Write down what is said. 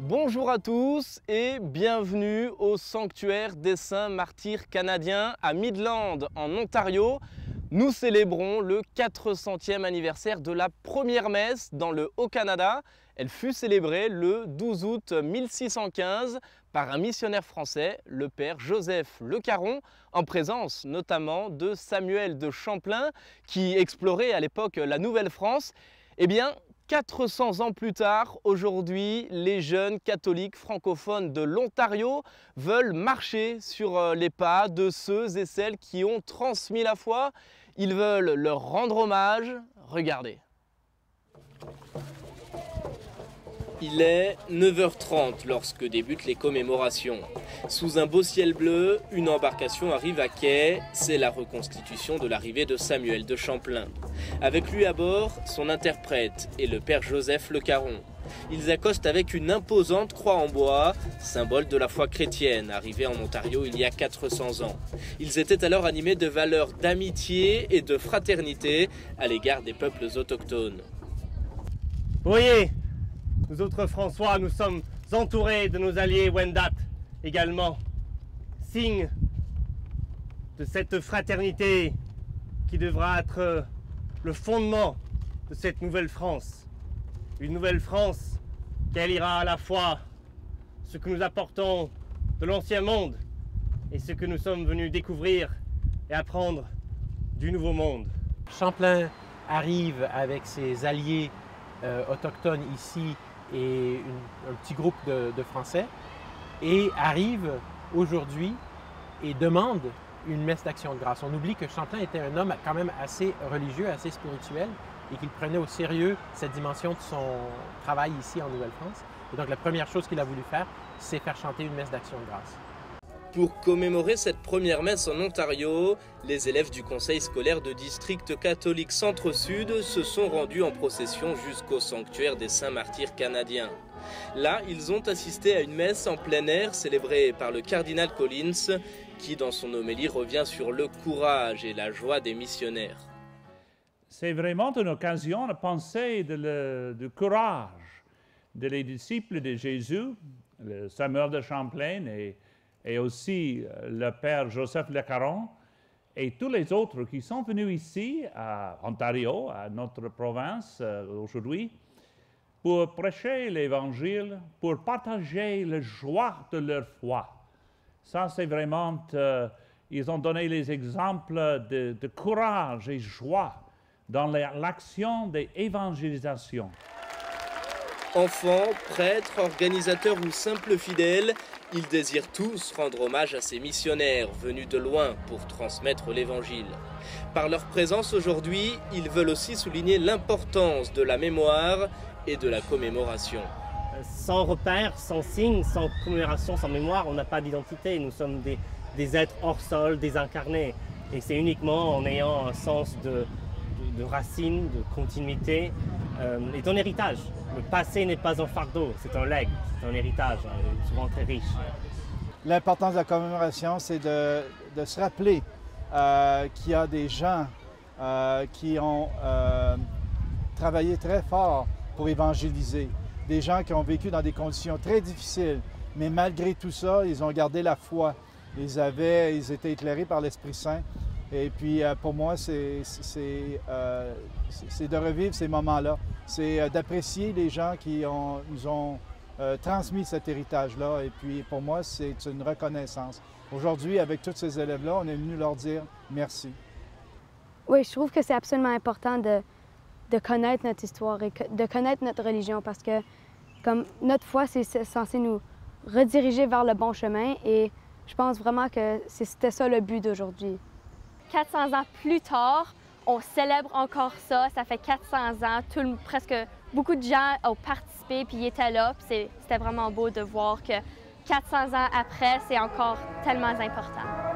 Bonjour à tous et bienvenue au sanctuaire des Saints Martyrs canadiens à Midland en Ontario. Nous célébrons le 400e anniversaire de la première messe dans le Haut-Canada. Elle fut célébrée le 12 août 1615 par un missionnaire français, le père Joseph Le Caron, en présence notamment de Samuel de Champlain qui explorait à l'époque la Nouvelle-France. Eh bien, 400 ans plus tard, aujourd'hui, les jeunes catholiques francophones de l'Ontario veulent marcher sur les pas de ceux et celles qui ont transmis la foi. Ils veulent leur rendre hommage. Regardez. Il est 9h30 lorsque débutent les commémorations. Sous un beau ciel bleu, une embarcation arrive à quai. C'est la reconstitution de l'arrivée de Samuel de Champlain. Avec lui à bord, son interprète et le père Joseph Le Caron. Ils accostent avec une imposante croix en bois, symbole de la foi chrétienne, arrivée en Ontario il y a 400 ans. Ils étaient alors animés de valeurs d'amitié et de fraternité à l'égard des peuples autochtones. Vous voyez, nous autres François, nous sommes entourés de nos alliés Wendat également. Signe de cette fraternité qui devra être le fondement de cette nouvelle France. Une nouvelle France qui alliera à la fois ce que nous apportons de l'ancien monde et ce que nous sommes venus découvrir et apprendre du nouveau monde. Champlain arrive avec ses alliés autochtones ici et un petit groupe de Français et arrive aujourd'hui et demande une messe d'action de grâce. On oublie que Champlain était un homme quand même assez religieux, assez spirituel et qu'il prenait au sérieux cette dimension de son travail ici en Nouvelle-France. Et donc la première chose qu'il a voulu faire, c'est faire chanter une messe d'action de grâce. Pour commémorer cette première messe en Ontario, les élèves du conseil scolaire de district catholique Centre-Sud se sont rendus en procession jusqu'au sanctuaire des Saints Martyrs canadiens. Là, ils ont assisté à une messe en plein air célébrée par le cardinal Collins, qui dans son homélie revient sur le courage et la joie des missionnaires. C'est vraiment une occasion de penser du courage des disciples de Jésus, le Samuel de Champlain et aussi le père Joseph Le Caron et tous les autres qui sont venus ici à Ontario, à notre province aujourd'hui, pour prêcher l'Évangile, pour partager la joie de leur foi. Ça, c'est vraiment, ils ont donné les exemples de courage et joie dans l'action d'évangélisation. Enfants, prêtres, organisateurs ou simples fidèles, ils désirent tous rendre hommage à ces missionnaires venus de loin pour transmettre l'Évangile. Par leur présence aujourd'hui, ils veulent aussi souligner l'importance de la mémoire et de la commémoration. Sans repère, sans signe, sans commémoration, sans mémoire, on n'a pas d'identité. Nous sommes des êtres hors sol, désincarnés. Et c'est uniquement en ayant un sens de racines, de continuité et d'un héritage. Le passé n'est pas un fardeau, c'est un legs, c'est un héritage, souvent très riche. L'importance de la commémoration, c'est de se rappeler qu'il y a des gens qui ont travaillé très fort pour évangéliser. Des gens qui ont vécu dans des conditions très difficiles, mais malgré tout ça, ils ont gardé la foi. Ils étaient éclairés par l'Esprit Saint. Et puis, pour moi, c'est de revivre ces moments-là. C'est d'apprécier les gens qui nous ont transmis cet héritage-là. Et puis, pour moi, c'est une reconnaissance. Aujourd'hui, avec tous ces élèves-là, on est venu leur dire merci. Oui, je trouve que c'est absolument important de connaître notre histoire et de connaître notre religion parce que, comme notre foi, c'est censé nous rediriger vers le bon chemin. Et je pense vraiment que c'était ça le but d'aujourd'hui. 400 ans plus tard, on célèbre encore ça. Ça fait 400 ans. Presque beaucoup de gens ont participé puis ils étaient là. C'était vraiment beau de voir que 400 ans après, c'est encore tellement important.